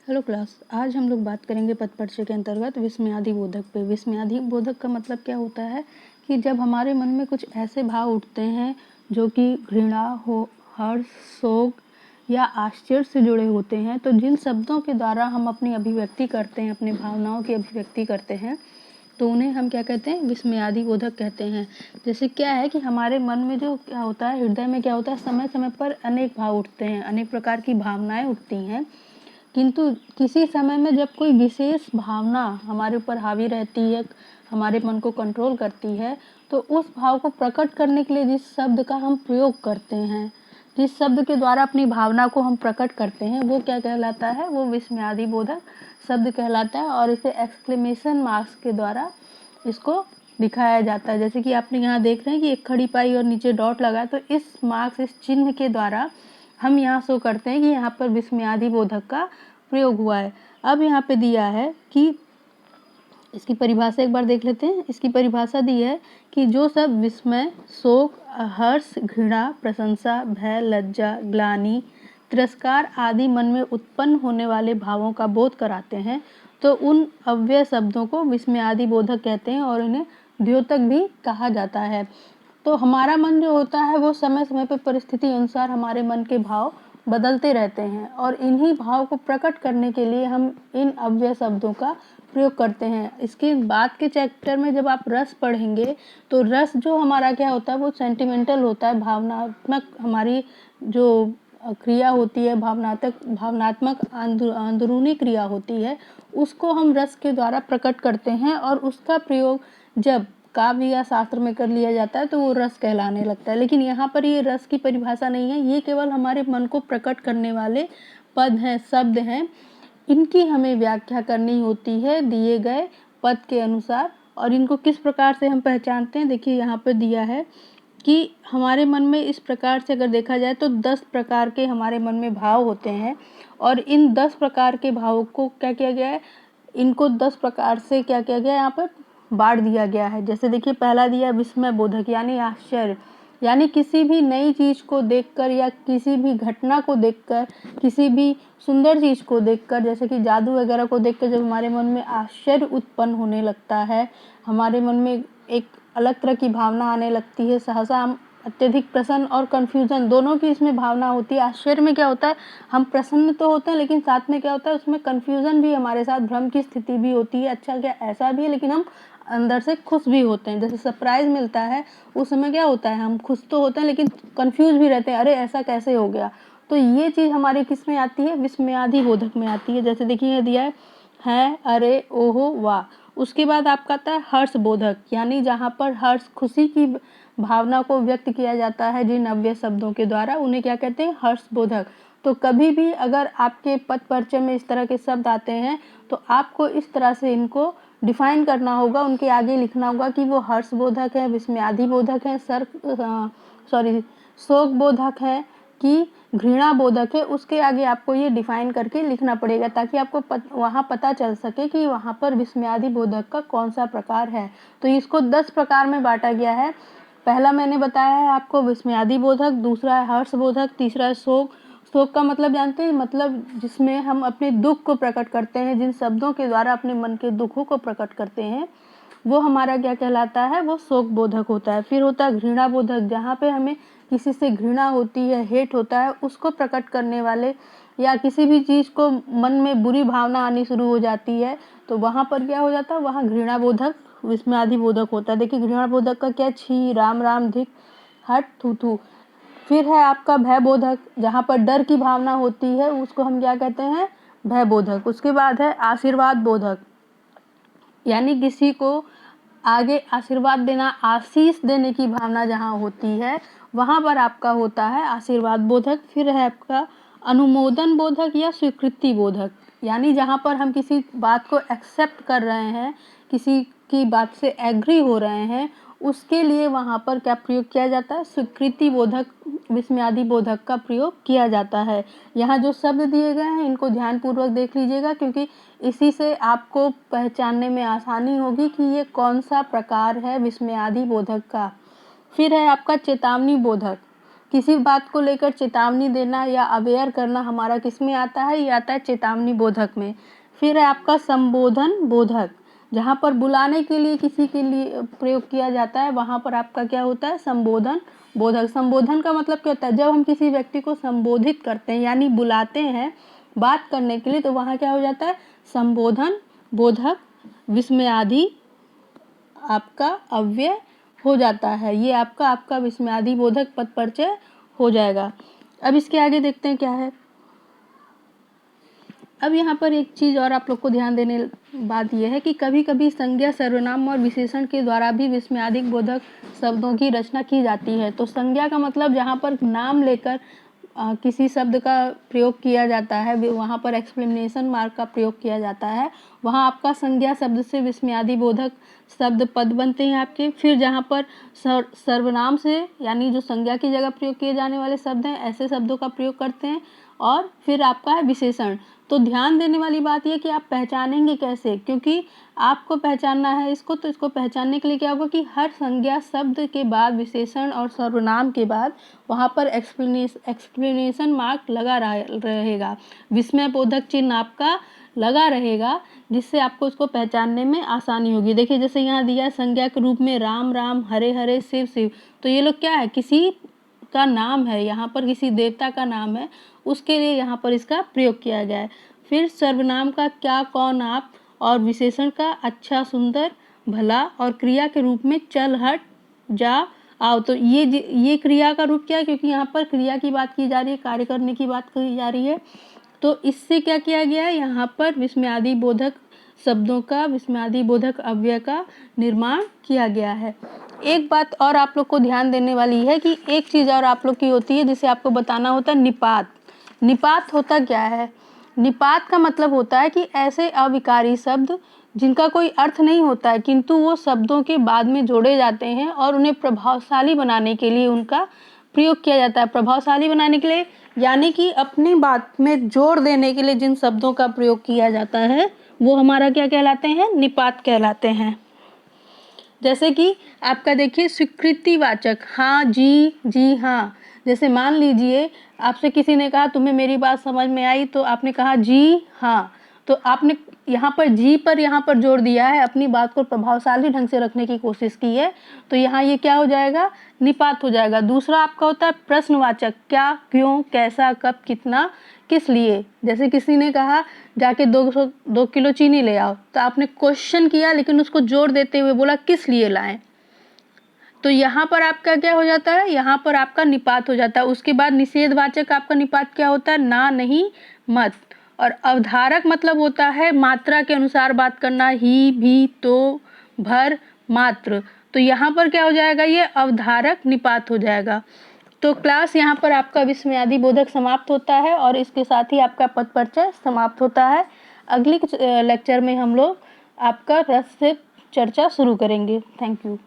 Hello class, आज हम लोग बात करेंगे पद परिचय के अंतर्गत विस्मयादि बोधक पे। विस्मयादि बोधक का मतलब क्या होता है कि जब हमारे मन में कुछ ऐसे भाव उठते हैं जो कि घृणा हो, हर्ष, शोक या आश्चर्य से जुड़े होते हैं, तो जिन शब्दों के द्वारा हम अपनी अभिव्यक्ति करते हैं, अपनी भावनाओं की अभिव्यक्ति करते हैं, तो उन्हें हम क्या कहते हैं, विस्मयादि बोधक कहते हैं। जैसे क्या है कि हमारे मन में जो क्या होता है, हृदय में क्या होता है, समय समय पर अनेक भाव उठते हैं, अनेक प्रकार की भावनाएं उठती हैं, किंतु किसी समय में जब कोई विशेष भावना हमारे ऊपर हावी रहती है, हमारे मन को कंट्रोल करती है, तो उस भाव को प्रकट करने के लिए जिस शब्द का हम प्रयोग करते हैं, जिस शब्द के द्वारा अपनी भावना को हम प्रकट करते हैं, वो क्या कहलाता है, वो विस्मयादि बोधक शब्द कहलाता है। और इसे एक्सक्लेमेशन मार्क्स के द्वारा इसको दिखाया जाता है। जैसे कि आपने यहाँ देख रहे हैं कि एक खड़ी पाई और नीचे डॉट लगा, तो इस मार्क्स, इस चिन्ह के द्वारा हम यहाँ शो करते हैं कि यहाँ पर विस्मयादि बोधक का प्रयोग हुआ है। अब यहाँ पे दिया है कि इसकी परिभाषा एक बार देख लेते हैं। इसकी परिभाषा दी है कि जो सब विस्मय, शोक, हर्ष, घृणा, प्रशंसा, भय, लज्जा, ग्लानि, तिरस्कार आदि मन में उत्पन्न होने वाले भावों का बोध कराते हैं, तो उन अव्यय शब्दों को विस्मयादि बोधक कहते हैं और इन्हें द्योतक भी कहा जाता है। तो हमारा मन जो होता है वो समय समय पर परिस्थिति अनुसार हमारे मन के भाव बदलते रहते हैं, और इन्हीं भाव को प्रकट करने के लिए हम इन अव्यय शब्दों का प्रयोग करते हैं। इसके बाद के चैप्टर में जब आप रस पढ़ेंगे, तो रस जो हमारा क्या होता है, वो सेंटिमेंटल होता है, भावनात्मक हमारी जो क्रिया होती है, भावनात्मक अंदरूनी क्रिया होती है, उसको हम रस के द्वारा प्रकट करते हैं, और उसका प्रयोग जब काव्य या शास्त्र में कर लिया जाता है तो वो रस कहलाने लगता है। लेकिन यहाँ पर ये रस की परिभाषा नहीं है, ये केवल हमारे मन को प्रकट करने वाले पद हैं, शब्द हैं, इनकी हमें व्याख्या करनी होती है दिए गए पद के अनुसार। और इनको किस प्रकार से हम पहचानते हैं, देखिए यहाँ पर दिया है कि हमारे मन में इस प्रकार से अगर देखा जाए तो 10 प्रकार के हमारे मन में भाव होते हैं, और इन 10 प्रकार के भावों को क्या किया गया है, इनको 10 प्रकार से क्या किया गया है, यहाँ पर बांट दिया गया है। जैसे देखिए पहला दिया विस्मय बोधक यानी आश्चर्य, यानी किसी भी नई चीज को देखकर या किसी भी घटना को देखकर, किसी भी सुंदर चीज को देखकर, जैसे कि जादू वगैरह को देखकर जब हमारे मन में आश्चर्य उत्पन्न होने लगता है, हमारे मन में एक अलग तरह की भावना आने लगती है, सहसा हम अत्यधिक प्रसन्न और कंफ्यूजन दोनों की इसमें भावना होती है। आश्चर्य में क्या होता है, हम प्रसन्न तो होते हैं, लेकिन साथ में क्या होता है, उसमें कंफ्यूजन भी हमारे साथ, भ्रम की स्थिति भी होती है। अच्छा क्या ऐसा भी है, लेकिन हम अंदर से खुश भी होते हैं। जैसे सरप्राइज मिलता है, उस समय क्या होता है, हम खुश तो होते हैं लेकिन कंफ्यूज भी रहते हैं, अरे ऐसा कैसे हो गया। तो ये चीज हमारे किस में आती है, विस्मयादि बोधक में आती है। जैसे देखिए दिया है अरे ओहो वाह। उसके बाद आपका आता है हर्ष बोधक, यानी जहाँ पर हर्ष, खुशी की भावना को व्यक्त किया जाता है जिन अव्यय शब्दों के द्वारा, उन्हें क्या कहते हैं, हर्ष बोधक। तो कभी भी अगर आपके पद परिचय में इस तरह के शब्द आते हैं, तो आपको इस तरह से इनको डिफाइन करना होगा, उनके आगे लिखना होगा कि वो हर्ष बोधक है, विस्मयादि बोधक है, शोक बोधक है कि घृणा बोधक है। उसके आगे आपको ये डिफाइन करके लिखना पड़ेगा, ताकि आपको वहाँ पता चल सके कि वहाँ पर विस्मयादि बोधक का कौन सा प्रकार है। तो इसको 10 प्रकार में बांटा गया है। पहला मैंने बताया है आपको विस्मयादि बोधक, दूसरा है हर्ष बोधक, तीसरा है शोक। शोक का मतलब जानते हैं, मतलब जिसमें हम अपने दुख को प्रकट करते हैं, जिन शब्दों के द्वारा अपने मन के दुखों को प्रकट करते हैं, वो हमारा क्या कहलाता है, वो शोक बोधक होता है। फिर होता है घृणा बोधक, जहाँ पे हमें किसी से घृणा होती है, हेट होता है, उसको प्रकट करने वाले, या किसी भी चीज को मन में बुरी भावना आनी शुरू हो जाती है, तो वहां पर क्या हो जाता है, वहां घृणा बोधक, विस्मयादि बोधक होता है। देखिए घृणा बोधक का क्या, छी, राम राम, धिक, हट, थू थू। फिर है आपका भय बोधक, जहाँ पर डर की भावना होती है, उसको हम क्या कहते हैं, भय बोधक। उसके बाद है आशीर्वाद बोधक, यानी किसी को आगे आशीर्वाद देना, आशीष देने की भावना जहाँ होती है, वहाँ पर आपका होता है आशीर्वाद बोधक। फिर है आपका अनुमोदन बोधक या स्वीकृति बोधक, यानी जहाँ पर हम किसी बात को एक्सेप्ट कर रहे हैं, किसी की बात से एग्री हो रहे हैं, उसके लिए वहाँ पर क्या प्रयोग किया जाता है, स्वीकृति बोधक, विस्मयादि बोधक का प्रयोग किया जाता है। यहाँ जो शब्द दिए गए हैं इनको ध्यानपूर्वक देख लीजिएगा, क्योंकि इसी से आपको पहचानने में आसानी होगी कि ये कौन सा प्रकार है विस्मयादि बोधक का। फिर है आपका चेतावनी बोधक, किसी बात को लेकर चेतावनी देना या अवेयर करना हमारा किस में आता है, ये आता है चेतावनी बोधक में। फिर है आपका संबोधन बोधक, जहाँ पर बुलाने के लिए किसी के लिए प्रयोग किया जाता है, वहाँ पर आपका क्या होता है, संबोधन बोधक। संबोधन का मतलब क्या होता है, जब हम किसी व्यक्ति को संबोधित करते हैं यानी बुलाते हैं बात करने के लिए, तो वहाँ क्या हो जाता है, संबोधन बोधक विस्मयादि आपका अव्यय हो जाता है। ये आपका विस्मयादि बोधक पद परिचय हो जाएगा। अब इसके आगे देखते हैं क्या है। अब यहाँ पर एक चीज़ और आप लोग को ध्यान देने बात यह है कि कभी कभी संज्ञा सर्वनाम और विशेषण के द्वारा भी विस्मयादिक बोधक शब्दों की रचना की जाती है। तो संज्ञा का मतलब जहाँ पर नाम लेकर किसी शब्द का प्रयोग किया जाता है, वहाँ पर एक्सक्लेमेशन मार्क का प्रयोग किया जाता है, वहाँ आपका संज्ञा शब्द से विस्मयादि बोधक शब्द पद बनते हैं आपके। फिर जहाँ पर सर्वनाम से यानी जो संज्ञा की जगह प्रयोग किए जाने वाले शब्द हैं, ऐसे शब्दों का प्रयोग करते हैं। और फिर आपका है विशेषण। तो ध्यान देने वाली बात यह कि आप पहचानेंगे कैसे, क्योंकि आपको पहचानना है इसको, तो इसको पहचानने के लिए क्या होगा कि हर संज्ञा शब्द के बाद विशेषण और सर्वनाम के बाद वहाँ पर एक्सप्लेनेशन मार्क लगा रहेगा, विस्मय बोधक चिन्ह आपका लगा रहेगा, जिससे आपको उसको पहचानने में आसानी होगी। देखिए जैसे यहाँ दिया संज्ञा के रूप में राम राम, हरे हरे, शिव शिव, तो ये लोग क्या है, किसी का नाम है, यहाँ पर किसी देवता का नाम है, उसके लिए यहाँ पर इसका प्रयोग किया गया है। फिर सर्वनाम का क्या, कौन, आप, और विशेषण का अच्छा, सुंदर, भला, और क्रिया के रूप में चल, हट, जा, आओ। तो ये क्रिया का रूप क्या है, क्योंकि यहाँ पर क्रिया की बात की जा रही है, कार्य करने की बात की जा रही है। तो इससे क्या किया गया है, यहाँ पर विस्मयादि बोधक शब्दों का, विस्मयादि बोधक अव्यय का निर्माण किया गया है। एक बात और आप लोग को ध्यान देने वाली है कि एक चीज़ और आप लोग की होती है जिसे आपको बताना होता है, निपात। निपात होता क्या है, निपात का मतलब होता है कि ऐसे अविकारी शब्द जिनका कोई अर्थ नहीं होता है, किंतु वो शब्दों के बाद में जोड़े जाते हैं और उन्हें प्रभावशाली बनाने के लिए उनका प्रयोग किया जाता है। प्रभावशाली बनाने के लिए यानी कि अपनी बात में जोड़ देने के लिए जिन शब्दों का प्रयोग किया जाता है वो हमारा क्या कहलाते हैं, निपात कहलाते हैं। जैसे कि आपका देखिए स्वीकृतिवाचक, हाँ, जी हाँ। जैसे मान लीजिए आपसे किसी ने कहा तुम्हें मेरी बात समझ में आई, तो आपने कहा जी हाँ, तो आपने यहाँ पर जी पर यहाँ पर जोड़ दिया है, अपनी बात को प्रभावशाली ढंग से रखने की कोशिश की है, तो यहाँ ये क्या हो जाएगा, निपात हो जाएगा। दूसरा आपका होता है प्रश्नवाचक, क्या, क्यों, कैसा, कब, कितना, किस लिए। जैसे किसी ने कहा जाके 2 किलो चीनी ले आओ, तो आपने क्वेश्चन किया लेकिन उसको जोड़ देते हुए बोला किस लिए लाएं, तो यहाँ पर आपका क्या हो जाता है, यहाँ पर आपका निपात हो जाता है। उसके बाद निषेधवाचक आपका निपात क्या होता है, ना, नहीं, मत। और अवधारक मतलब होता है मात्रा के अनुसार बात करना, ही, भी, तो, भर, मात्र। तो यहाँ पर क्या हो जाएगा, ये अवधारक निपात हो जाएगा। तो क्लास यहाँ पर आपका विस्मयादि बोधक समाप्त होता है और इसके साथ ही आपका पद परिचय समाप्त होता है। अगली लेक्चर में हम लोग आपका रस से चर्चा शुरू करेंगे। Thank you.